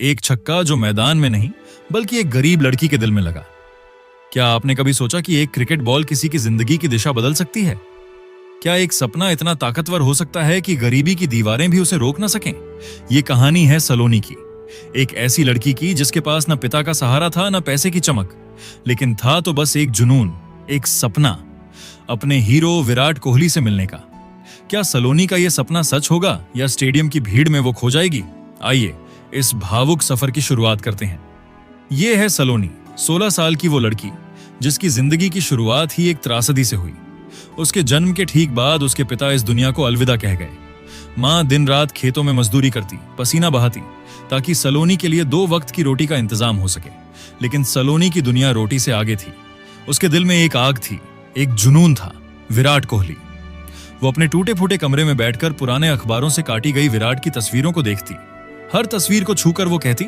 एक छक्का जो मैदान में नहीं बल्कि एक गरीब लड़की के दिल में लगा। क्या आपने कभी सोचा कि एक क्रिकेट बॉल किसी की जिंदगी की दिशा बदल सकती है? क्या एक सपना इतना ताकतवर हो सकता है कि गरीबी की दीवारें भी उसे रोक न सकें? ये कहानी है सलोनी की, एक ऐसी लड़की की जिसके पास न पिता का सहारा था न पैसे की चमक, लेकिन था तो बस एक जुनून, एक सपना, अपने हीरो विराट कोहली से मिलने का। क्या सलोनी का यह सपना सच होगा या स्टेडियम की भीड़ में वो खो जाएगी? आइए इस भावुक सफर की शुरुआत करते हैं। ये है सलोनी, 16 साल की वो लड़की जिसकी जिंदगी की शुरुआत ही एक त्रासदी से हुई। उसके जन्म के ठीक बाद उसके पिता इस दुनिया को अलविदा कह गए। माँ दिन रात खेतों में मजदूरी करती, पसीना बहाती, ताकि सलोनी के लिए 2 वक्त की रोटी का इंतजाम हो सके। लेकिन सलोनी की दुनिया रोटी से आगे थी। उसके दिल में एक आग थी, एक जुनून था, विराट कोहली। वो अपने टूटे फूटे कमरे में बैठकर पुराने अखबारों से काटी गई विराट की तस्वीरों को देखती। हर तस्वीर को छूकर वो कहती,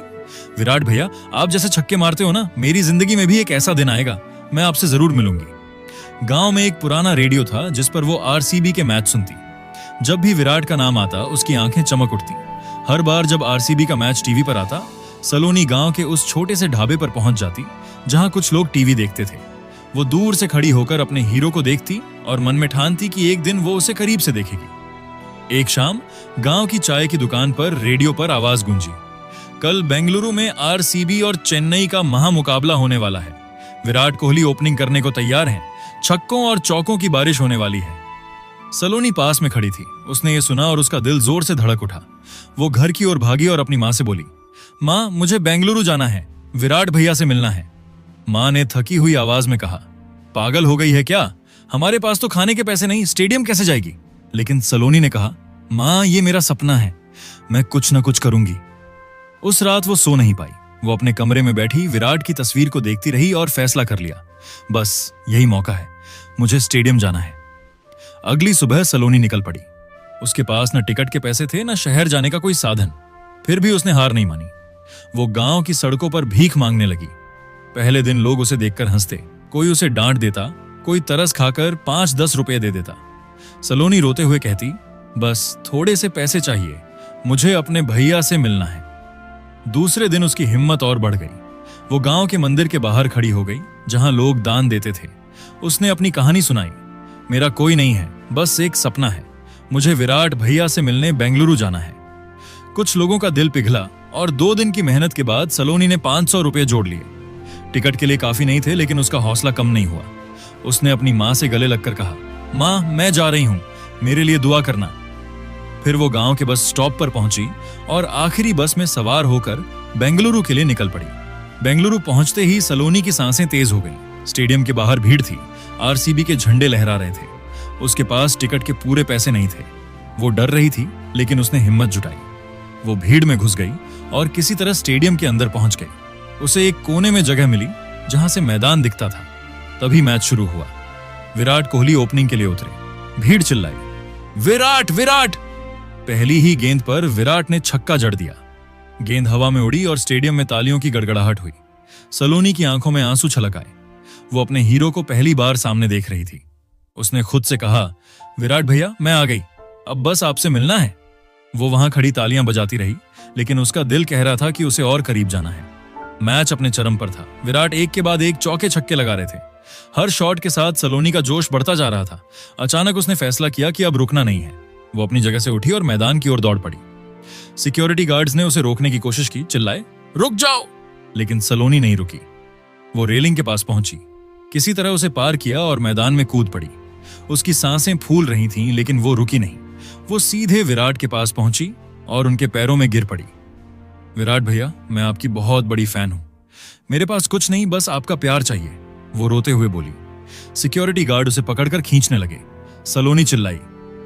विराट भैया, आप जैसे छक्के मारते हो ना, मेरी जिंदगी में भी एक ऐसा दिन आएगा, मैं आपसे जरूर मिलूंगी। गांव में एक पुराना रेडियो था जिस पर वो आरसीबी के मैच सुनती। जब भी विराट का नाम आता उसकी आंखें चमक उठती। हर बार जब आरसीबी का मैच टीवी पर आता, सलोनी गांव के उस छोटे से ढाबे पर पहुंच जाती जहां कुछ लोग टीवी देखते थे। वो दूर से खड़ी होकर अपने हीरो को देखती और मन में ठानती कि एक दिन वो उसे करीब से देखेगी। एक शाम गांव की चाय की दुकान पर रेडियो पर आवाज गूंजी, कल बेंगलुरु में आरसीबी और चेन्नई का महामुकाबला होने वाला है। विराट कोहली ओपनिंग करने को तैयार हैं, छक्कों और चौकों की बारिश होने वाली है। सलोनी पास में खड़ी थी। उसने ये सुना और उसका दिल जोर से धड़क उठा। वो घर की ओर भागी और अपनी माँ से बोली, माँ, मुझे बेंगलुरु जाना है, विराट भैया से मिलना है। माँ ने थकी हुई आवाज में कहा, पागल हो गई है क्या? हमारे पास तो खाने के पैसे नहीं, स्टेडियम कैसे जाएगी? लेकिन सलोनी ने कहा, माँ, ये मेरा सपना है, मैं कुछ न कुछ करूंगी। उस रात वो सो नहीं पाई। वो अपने कमरे में बैठी विराट की तस्वीर को देखती रही और फैसला कर लिया, बस यही मौका है, मुझे स्टेडियम जाना है। अगली सुबह सलोनी निकल पड़ी। उसके पास न टिकट के पैसे थे न शहर जाने का कोई साधन। फिर भी उसने हार नहीं मानी। वो गांव की सड़कों पर भीख मांगने लगी। पहले दिन लोग उसे देखकर हंसते, कोई उसे डांट देता, कोई तरस खाकर 5-10 रुपए दे देता। सलोनी रोते हुए कहती, बस थोड़े से पैसे चाहिए, मुझे अपने भैया से मिलना है। दूसरे दिन उसकी हिम्मत और बढ़ गई। वो गांव के मंदिर के बाहर खड़ी हो गई जहां लोग दान देते थे। उसने अपनी कहानी सुनाई, मेरा कोई नहीं है, बस एक सपना है, मुझे विराट भैया से मिलने बेंगलुरु जाना है। कुछ लोगों का दिल पिघला और 2 दिन की मेहनत के बाद सलोनी ने 500 रुपए जोड़ लिए। टिकट के लिए काफी नहीं थे, लेकिन उसका हौसला कम नहीं हुआ। उसने अपनी माँ से गले लगकर कहा, माँ, मैं जा रही हूं, मेरे लिए दुआ करना। फिर वो गांव के बस स्टॉप पर पहुंची और आखिरी बस में सवार होकर बेंगलुरु के लिए निकल पड़ी। बेंगलुरु पहुंचते ही सलोनी की सांसें तेज हो गईं। स्टेडियम के बाहर भीड़ थी, आरसीबी के झंडे लहरा रहे थे। उसके पास टिकट के पूरे पैसे नहीं थे। वो डर रही थी, लेकिन उसने हिम्मत जुटाई। वो भीड़ में घुस गई और किसी तरह स्टेडियम के अंदर पहुंच गई। उसे एक कोने में जगह मिली जहां से मैदान दिखता था। तभी मैच शुरू हुआ। विराट कोहली ओपनिंग के लिए उतरे। भीड़ चिल्लाई, विराट, विराट! पहली ही गेंद पर विराट ने छक्का जड़ दिया। गेंद हवा में उड़ी और स्टेडियम में तालियों की गड़गड़ाहट हुई। सलोनी की आंखों में आंसू छलक आए। वो अपने हीरो को पहली बार सामने देख रही थी। उसने खुद से कहा, विराट भैया, मैं आ गई, अब बस आपसे मिलना है। वो वहां खड़ी तालियां बजाती रही, लेकिन उसका दिल कह रहा था कि उसे और करीब जाना है। मैच अपने चरम पर था। विराट एक के बाद एक चौके छक्के लगा रहे थे। हर शॉट के साथ सलोनी का जोश बढ़ता जा रहा था। अचानक उसने फैसला किया कि अब रुकना नहीं है। वो अपनी जगह से उठी और मैदान की ओर दौड़ पड़ी। सिक्योरिटी गार्ड्स ने उसे रोकने की कोशिश की, चिल्लाए, रुक जाओ! लेकिन सलोनी नहीं रुकी। वो रेलिंग के पास पहुंची, किसी तरह उसे पार किया और मैदान में कूद पड़ी। उसकी सांसें फूल रही थीं, लेकिन वो रुकी नहीं। वो सीधे विराट के पास पहुंची और उनके पैरों में गिर पड़ी। विराट भैया, मैं आपकी बहुत बड़ी फैन हूं। मेरे पास कुछ नहीं, बस आपका प्यार चाहिए, वो रोते हुए बोली। सिक्योरिटी गार्ड उसे पकड़कर खींचने लगे। सलोनी चिल्लाई,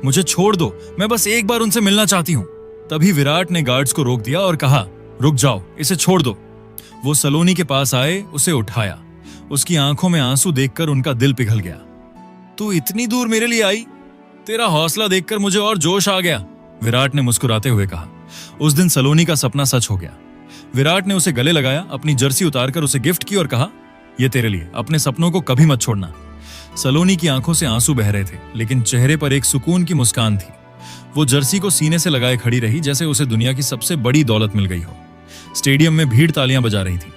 मुझे छोड़ दो, मैं बस एक बार उनसे मिलना चाहती हूं। तभी विराट ने गार्ड्स को रोक दिया और कहा, रुक जाओ, इसे छोड़ दो। वो सलोनी के पास आए, उसे उठाया। उसकी आंखों में आंसू देखकर उनका दिल पिघल गया। तू इतनी दूर मेरे लिए आई? तेरा हौसला देखकर मुझे और जोश आ गया, विराट ने मुस्कुराते हुए कहा। उस दिन सलोनी का सपना सच हो गया। विराट ने उसे गले लगाया, अपनी जर्सी उतारकर उसे गिफ्ट की और कहा, यह तेरे लिए, अपने सपनों को कभी मत छोड़ना। सलोनी की आंखों से आंसू बह रहे थे, लेकिन चेहरे पर एक सुकून की मुस्कान थी। वो जर्सी को सीने से लगाए खड़ी रही, जैसे उसे दुनिया की सबसे बड़ी दौलत मिल गई हो। स्टेडियम में भीड़ तालियां बजा रही थी।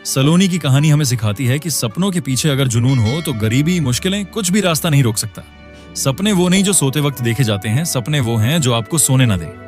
सलोनी की कहानी हमें सिखाती है कि सपनों के पीछे अगर जुनून हो तो गरीबी, मुश्किलें, कुछ भी रास्ता नहीं रोक सकता। सपने वो नहीं जो सोते वक्त देखे जाते हैं, सपने वो हैं जो आपको सोने ना दें।